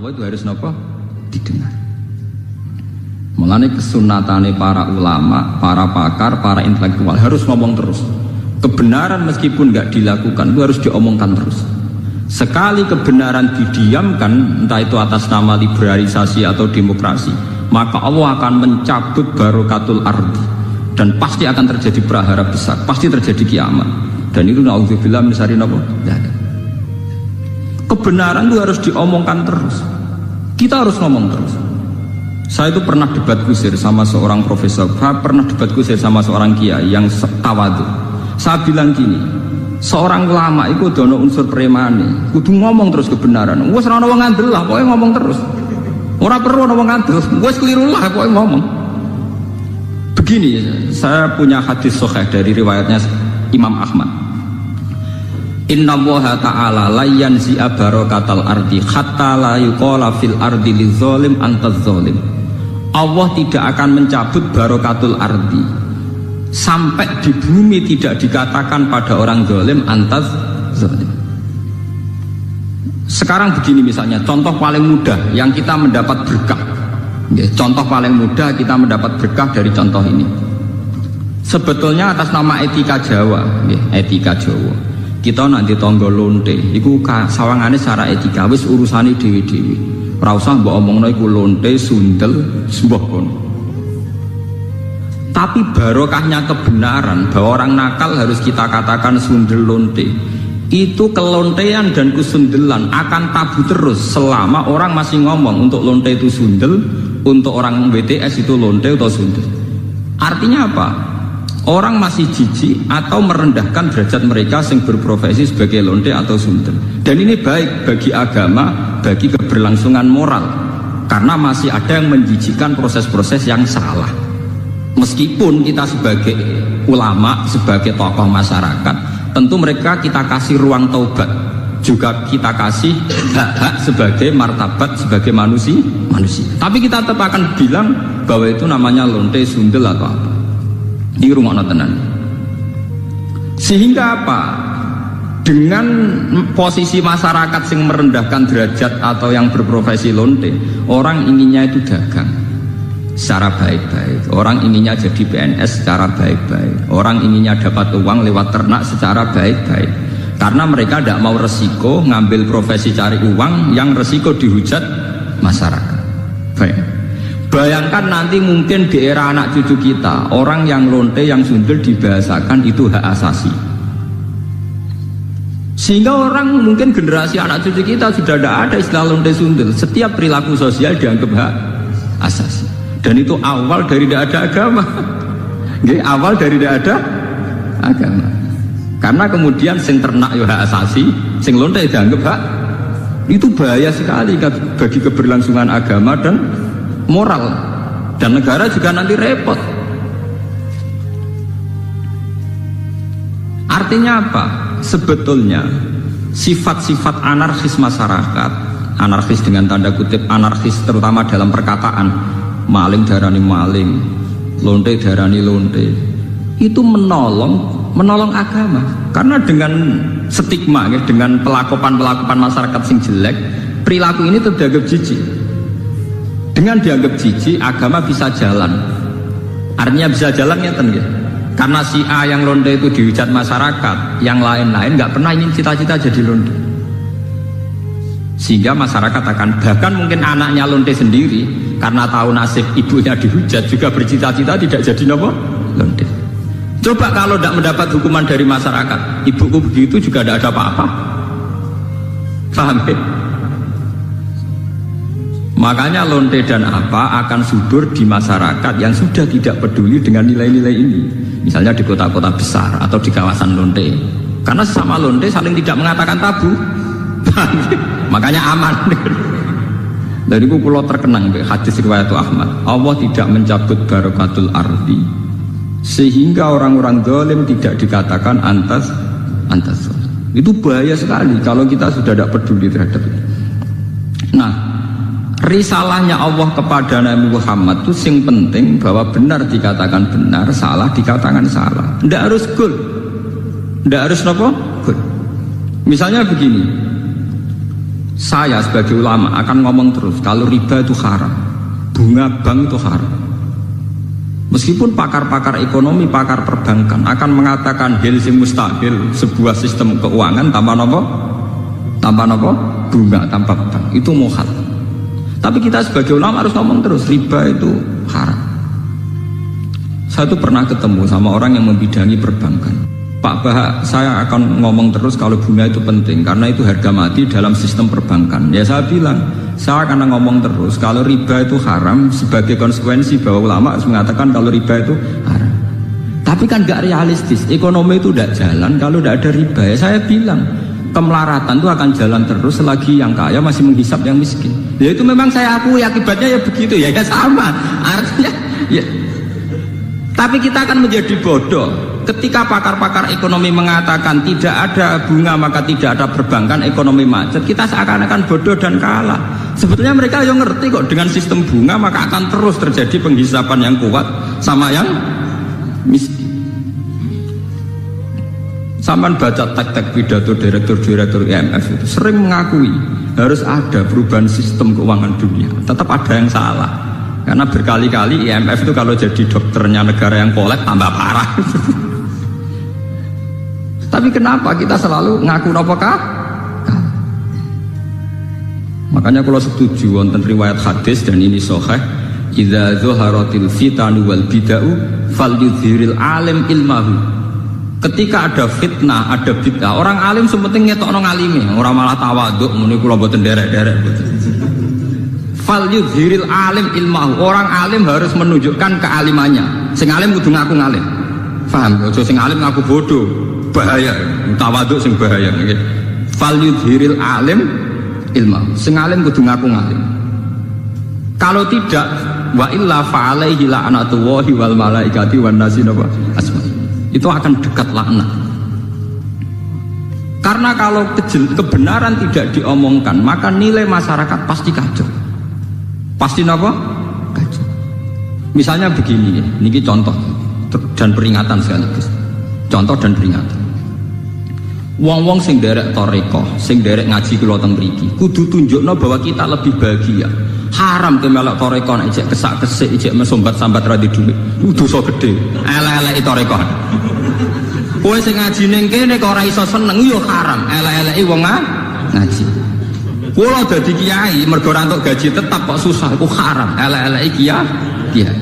Allah itu harus nopo didengar. Mulane kesunatane para ulama, para pakar, para intelektual harus ngomong terus. Kebenaran meskipun nggak dilakukan itu harus diomongkan terus. Sekali kebenaran didiamkan, entah itu atas nama liberalisasi atau demokrasi, maka Allah akan mencabut barokatul ardi dan pasti akan terjadi prahara besar, pasti terjadi kiamat. Dan itu naudzubillah min syarri napa? Kebenaran itu harus diomongkan terus. Kita harus ngomong terus. Saya itu pernah debat kusir sama seorang profesor, pernah debat kusir sama seorang kiai yang tawadhu. Saya bilang gini, seorang ulama itu dono unsur premane, kudu ngomong terus kebenaran. Wes ora ono wong ngandel lah, pokoke ngomong terus. Ora perlu ono wong ngandel, wes keliru lah pokoke ngomong. Begini, saya punya hadis sahih dari riwayatnya Imam Ahmad. Inna Allaha ta'ala la yanzi'a barakatal ardi hatta la yuqala fil ardi lizalim antaz zalim. Allah tidak akan mencabut barokatul ardi sampai di bumi tidak dikatakan pada orang zalim antaz zalim. Sekarang begini misalnya, contoh paling mudah yang kita mendapat berkah. Contoh paling mudah kita mendapat berkah dari contoh ini. Sebetulnya atas nama etika Jawa, etika Jawa. Kita nanti tonggo lonte, iku sawangane secara etika, wis urusane dewi-dewi. Ora usah mbok omongno iku lonte, sundel, sembah kono. Tapi barokahnya kebenaran bahwa orang nakal harus kita katakan sundel lonte. Itu kelontean dan kesundelan akan tabu terus selama orang masih ngomong untuk lonte itu sundel, untuk orang BTS itu lonte atau sundel. Artinya apa? Orang masih jijik atau merendahkan derajat mereka yang berprofesi sebagai lonte atau sundel. Dan ini baik bagi agama, bagi keberlangsungan moral, karena masih ada yang menjijikkan proses-proses yang salah. Meskipun kita sebagai ulama, sebagai tokoh masyarakat, tentu mereka kita kasih ruang taubat, juga kita kasih hak-hak sebagai martabat, sebagai manusia. Tapi kita tetap akan bilang bahwa itu namanya lonte, sundel atau apa. Di rumah tenan. Sehingga apa? Dengan posisi masyarakat yang merendahkan derajat atau yang berprofesi lonte, orang inginnya itu dagang secara baik-baik, orang inginnya jadi PNS secara baik-baik, orang inginnya dapat uang lewat ternak secara baik-baik, karena mereka tidak mau resiko ngambil profesi cari uang yang resiko dihujat masyarakat. Baik. Bayangkan nanti mungkin di era anak cucu kita, orang yang lonte, yang sundel dibahasakan itu hak asasi. Sehingga orang mungkin generasi anak cucu kita sudah tidak ada istilah lonte sundel. Setiap perilaku sosial dianggap hak asasi. Dan itu awal dari tidak ada agama. Awal dari tidak ada agama. Karena kemudian sing ternak ya hak asasi, sing lonte dianggap hak. Itu bahaya sekali bagi keberlangsungan agama dan moral, dan negara juga nanti repot. Artinya apa? Sebetulnya sifat-sifat anarkis masyarakat, anarkis dengan tanda kutip anarkis terutama dalam perkataan, maling darani maling, lonte darani lonte, itu menolong agama. Karena dengan stigma, dengan pelakupan masyarakat sing jelek, perilaku ini terdianggap jijik. Dengan dianggap jijik, agama bisa jalan. Artinya bisa jalan ya. Karena si A yang lonte itu dihujat masyarakat, yang lain-lain nggak pernah ingin cita-cita jadi lonte. Sehingga masyarakat akan, bahkan mungkin anaknya lonte sendiri, karena tahu nasib ibunya dihujat, juga bercita-cita tidak jadi lonte. Coba kalau tidak mendapat hukuman dari masyarakat, ibuku begitu juga tidak ada apa-apa. Paham ya? Makanya lonte dan apa akan subur di masyarakat yang sudah tidak peduli dengan nilai-nilai ini. Misalnya di kota-kota besar atau di kawasan lonte. Karena sesama lonte saling tidak mengatakan tabu. Makanya aman. Dari itu pulau terkenang hadis riwayat Ahmad. Allah tidak mencabut barokatul ardi sehingga orang-orang zalim tidak dikatakan antas. Itu bahaya sekali kalau kita sudah tidak peduli terhadap itu. Nah, risalahnya Allah kepada Nabi Muhammad itu yang penting bahwa benar dikatakan benar, salah dikatakan salah. Tidak harus gol, tidak harus gol. Misalnya begini, Saya sebagai ulama akan ngomong terus kalau riba itu haram, bunga bank itu haram. Meskipun pakar-pakar ekonomi, pakar perbankan akan mengatakan hal sing mustahil sebuah sistem keuangan tanpa nopo, bunga, tanpa bank itu muhal. Tapi kita sebagai ulama harus ngomong terus riba itu haram. Saya tuh pernah ketemu sama orang yang membidangi perbankan. Pak Bahak, saya akan ngomong terus kalau bunga itu penting karena itu harga mati dalam sistem perbankan. Ya saya bilang, saya akan ngomong terus kalau riba itu haram sebagai konsekuensi bahwa ulama harus mengatakan kalau riba itu haram. Tapi kan gak realistis, ekonomi itu tidak jalan kalau tidak ada riba. Ya saya bilang, kemelaratan itu akan jalan terus selagi yang kaya masih menghisap yang miskin. Ya itu memang saya akui akibatnya ya begitu ya sama. Artinya ya. Tapi kita akan menjadi bodoh ketika pakar-pakar ekonomi mengatakan tidak ada bunga maka tidak ada perbankan, ekonomi macet. Kita seakan-akan bodoh dan kalah. Sebetulnya mereka yang ngerti kok dengan sistem bunga maka akan terus terjadi penghisapan yang kuat sama yang miskin. Saman baca tek-tek pidato direktur-direktur IMF itu sering mengakui harus ada perubahan sistem keuangan dunia. Tetap ada yang salah. Karena berkali-kali IMF itu kalau jadi dokternya negara yang kolek tambah parah. Tapi kenapa kita selalu ngaku apakah? Makanya kalau setuju wonten riwayat hadis dan ini sahih, idza zuharatil fitanu wal bid'u falyudhiril alim ilmahu. Ketika ada fitnah, ada bid'ah, orang alim sementing ngetokno ngalime, ora malah tawaduk muni kula mboten derek-derek mboten. Falyudhiril alim ilmahu. Orang alim harus menunjukkan kealimannya. Sing alim kudu ngaku ngalim. Paham? Ojo sing alim ngaku bodoh. Bahaya. Tawaduk sing bahaya nggih. Falyudhiril alim ilmahu. Sing alim kudu ngaku ngalim. Kalau tidak wa illa fa'alaihi la'natullahi wal malaikati wan nasi ajmain. Itu akan dekat laknat. Karena kalau kebenaran tidak diomongkan, maka nilai masyarakat pasti kacau. Pasti apa? Kacau. Misalnya begini, ini contoh dan peringatan sekaligus. Contoh dan peringatan. Wong-wong sing derek toreko, sing derek ngaji kula teng mriki, kudu tunjukno bahwa kita lebih bahagia. Haram ke melok toreko nek ijek kesak-kesik, ijek mesombat-sambat ra di dhuwit. Dosa gedhe. Elek-eleki toreko. Kowe sing ngaji ning kene kok ora iso seneng yo haram. Elek-eleki wong ngaji. Kula dadi kiai mergo ora entuk gaji tetap kok susah, iku haram. Elek-eleki kiai.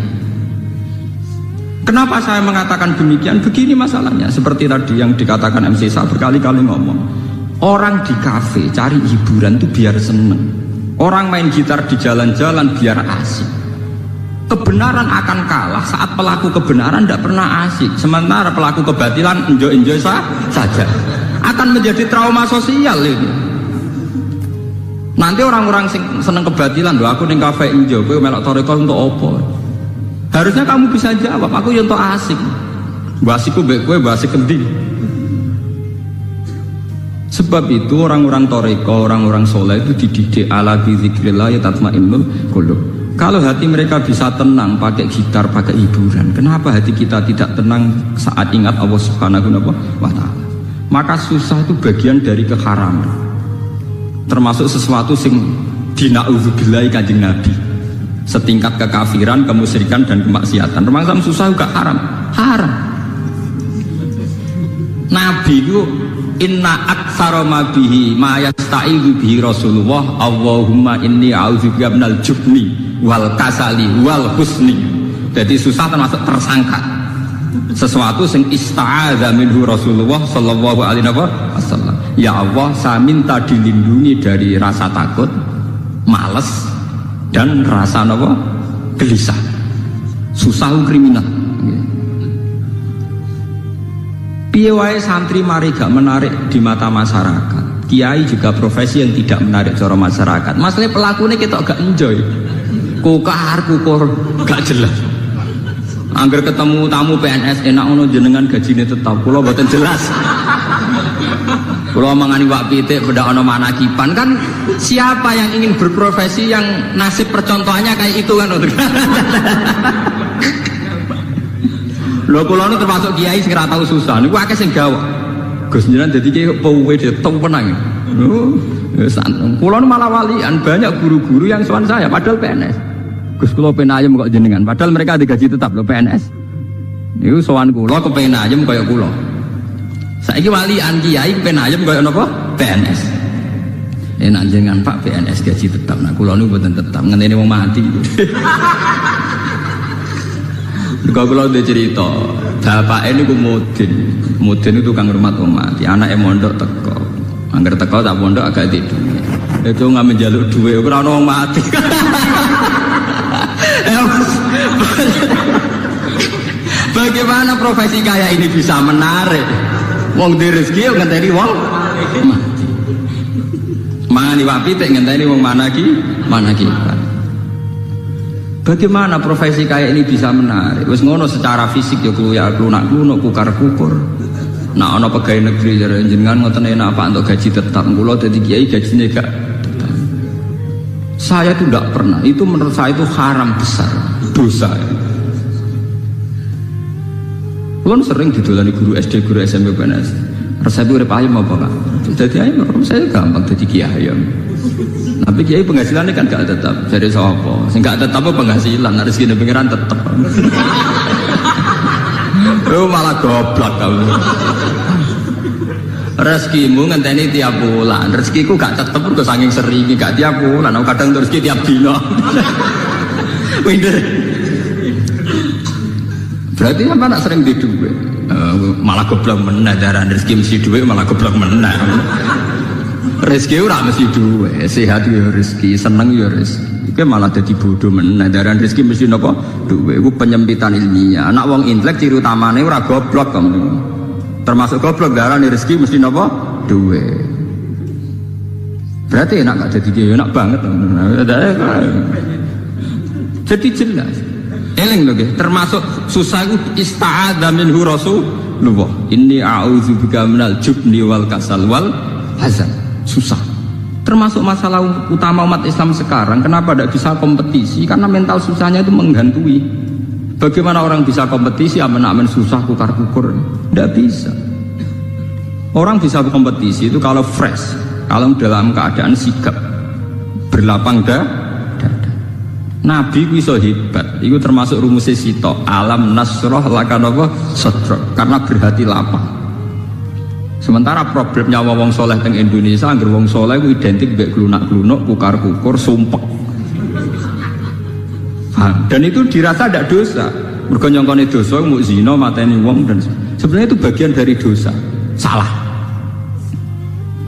Kenapa saya mengatakan demikian? Begini masalahnya, seperti tadi yang dikatakan MC Sa berkali-kali ngomong. Orang di kafe cari hiburan itu biar seneng. Orang main gitar di jalan-jalan biar asik. Kebenaran akan kalah saat pelaku kebenaran tidak pernah asik. Sementara pelaku kebatilan enjoy-enjoy saja. Akan menjadi trauma sosial ini. Nanti orang-orang seneng kebatilan, loh aku ning kafe enjoy, kowe melok toreko untuk opo? Harusnya kamu bisa jawab, aku yo untuk asik. Basiku mbek kowe basik endi? Sebab itu orang-orang toreko, orang-orang soleh itu dididik ala bi dzikrillah tatmainnul qulub. Kalau hati mereka bisa tenang pakai gitar, pakai hiburan, kenapa hati kita tidak tenang saat ingat Allah Subhanahu wa ta'ala? Maka susah itu bagian dari keharaman. Termasuk sesuatu sing dina'udzubillahi kanjeng Nabi. Setingkat kekafiran, kemusyrikan dan kemaksiatan. Termasuk susah juga haram. Haram. Nabi itu inna aktsara ma bihi ma yasta'idzu bihi Rasulullah Allahumma inni a'udzubika minal jubni wal kasali wal husni. Jadi susah termasuk tersangka. Sesuatu sing ista'adza minhu Rasulullah sallallahu alaihi wasallam. Ya Allah, saya minta dilindungi dari rasa takut, malas dan rasa apa? Gelisah. Susah kriminal. Piye wae santri mari gak menarik di mata masyarakat. Kiai juga profesi yang tidak menarik cara masyarakat. Masalah pelakunya kita gak enjoy. Kukar kukur gak jelas. Angger ketemu tamu PNS enak ngono jenengan gajine tetap. Kula mboten jelas. Kula mangani wak pitik beda ana manakipan kan siapa yang ingin berprofesi yang nasib percontohannya kayak itu kan. Lho kula nu termasuk kiai sing ora tau susah. Niku akeh sing gawok. Gus jenengan dadi kiai kowe ditung penang. Kulo malah walian, banyak guru-guru yang sowan saya padahal PNS. Gus kulo penayem kok jenengan, padahal mereka digaji tetap loh PNS. Niku sowan kulo kepen ayem kaya kulo. Saiki walian kiai kepen ayem kaya napa? PNS. Enak jenengan Pak PNS gaji tetap. Nah kulo niku mboten tetap, ngenteni wong mati. Kalau kulo udah cerita, bapak ini ku mudin itu tukang rumah wong mati, anaknya mondok teko. Angger teko tak pondok agak tidur. Itu nggak menjaluk duit, ora ono wong mati. Bagaimana profesi kayak ini bisa menarik? Wong di rezeki ngenteni wong mati. Mangani wapi tek ngenteni wong managi. Bagaimana profesi kayak ini bisa menarik? Wis ngono secara fisik ya klunak-klunuk kukar-kukur. Nah ana pegawai negeri jenengan ngoten enak Pak untuk gaji tetap. Kula dadi kiai gajinya gak tetap. Saya itu tidak pernah. Itu menurut saya itu haram besar, dosa. Kula sering didolani guru SD, guru SMP, PNS. Resep urip ayam apa Pak? Dadi ayam saya gampang dadi kiai ayam. Tapi kiai penghasilannya kan gak tetap. Jadi sapa? Sing gak tetap apa penghasilan, rezeki pengiran tetap. Oh malah goblok kamu. Rezekimu ngenteni tiap bulan. Rezekiku gak tetep kok saking sering gak tiap bulan. Aku kadang rezeki tiap dino. Winter. Berarti apa nak sering di duit? Malah goblok meneh daran rezeki mesti duit malah goblok meneh. Rezeki ora mesti duwe, sehat ya rezeki, seneng ya rezeki. Iku malah dadi bodoh meneh. Daran rezeki mesti napa? Duwe. Iku penyempitan ilmiah. Anak wong intelek ciri utamane ora goblok kamu. Termasuk goblok daran rezeki mesti napa? Duwe. Berarti enak gak jadi kiai, enak banget. Jadi jelas. Eling lho nggih, termasuk susah iku ista'adza minhu Rasulullah. Inni a'udzubika minal jubni wal kasal wal hazan. Susah. Termasuk masalah utama umat Islam sekarang, kenapa tidak bisa kompetisi? Karena mental susahnya itu menghantui. Bagaimana orang bisa kompetisi aman-aman susah kukar-kukur? Tidak bisa. Orang bisa kompetisi itu kalau fresh, kalau dalam keadaan sigap, berlapang dada. Nabi ku iso hebat. Itu termasuk rumusnya sito. Alam nasroh lakanapa sadrak. Karena berhati lapang. Sementara problemnya wong soleh teng Indonesia, angger wong soleh itu identik dengan klunak-klunuk, kukar-kukur, sumpek. Dan itu dirasa tidak dosa. Mergo nyongkone dosa, mau zina, mateni wong dan sebenarnya itu bagian dari dosa. Salah.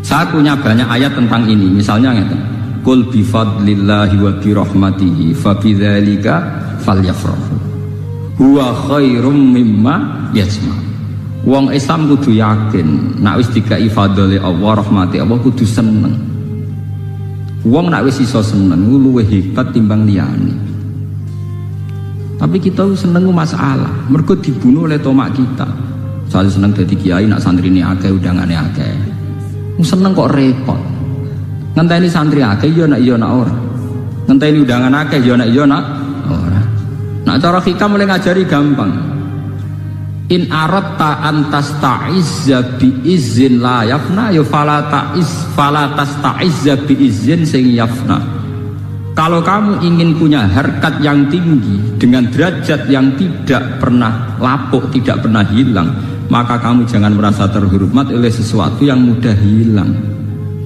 Saya punya banyak ayat tentang ini. Misalnya ngeten. Qul bi fadlillahi wa bi rahmatihi fa bidzalika falyafrahu. Huwa khairum mimma yajma'. Wong Islam kudu yakin, nak wis dikai fadhole Allah, rahmati Allah kudu seneng. Wong nak wis iso seneng luwih hebat timbang liyane. Tapi kita seneng masalah, mergo dibunuh oleh tomak kita. Saya seneng dadi kiai, nak santrine akeh udangane akeh. Seneng kok repot. Ngenteni santri akeh ya nak ora. Ngenteni undangan akeh ya nak ora. Nak cara hikam mulai ngajari gampang. In aratta antas ta'izza bi izin la yafna ya fala tasta'izza bi izin sing yafna. Kalau kamu ingin punya harkat yang tinggi dengan derajat yang tidak pernah lapuk, tidak pernah hilang, maka kamu jangan merasa terhormat oleh sesuatu yang mudah hilang.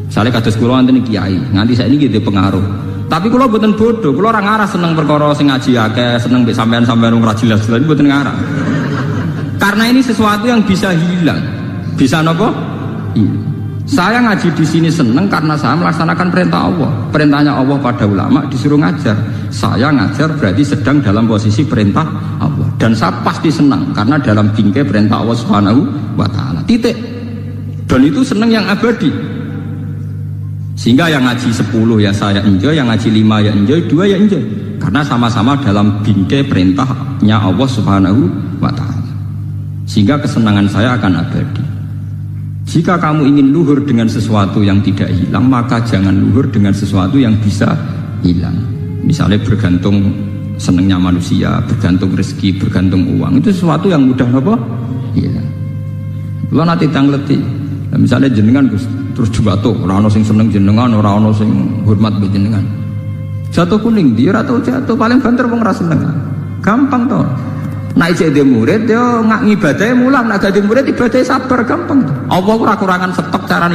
Misalnya kados kula wonten kiai, nganti saiki nggih pengaruh. Tapi kula mboten bodoh, kula ora ngarah seneng perkara sing ngaji akeh, seneng mbek sampean-sampean ora jelas-jelas mboten ngarah. Karena ini sesuatu yang bisa hilang, bisa nopo? Iya. Saya ngaji di sini seneng karena saya melaksanakan perintah Allah. Perintahnya Allah pada ulama disuruh ngajar. Saya ngajar berarti sedang dalam posisi perintah Allah. Dan saya pasti senang karena dalam bingkai perintah Allah Subhanahu wa Ta'ala. Titik. Dan itu senang yang abadi. Sehingga yang ngaji 10 ya saya enjoy, yang ngaji 5 ya enjoy, 2 ya enjoy. Karena sama-sama dalam bingkai perintahnya Allah Subhanahu wa Ta'ala. Sehingga kesenangan saya akan abadi. Jika kamu ingin luhur dengan sesuatu yang tidak hilang, maka jangan luhur dengan sesuatu yang bisa hilang. Misalnya bergantung senangnya manusia, bergantung rezeki, bergantung uang. Itu sesuatu yang mudah apa? Hilang. Kalau nanti tangleti, misalnya jenengan Gus, terus jatuh, ora ono sing seneng jenengan, ora ono sing hormat mbek jenengan. Jatuh kuning dia atau jatuh paling banter wong ra seneng. Gampang to. Nek isih murid yo ngak ngibadahe mulang, nek dadi murid ibadah sabar gampang. Allah ora kurangan stok carane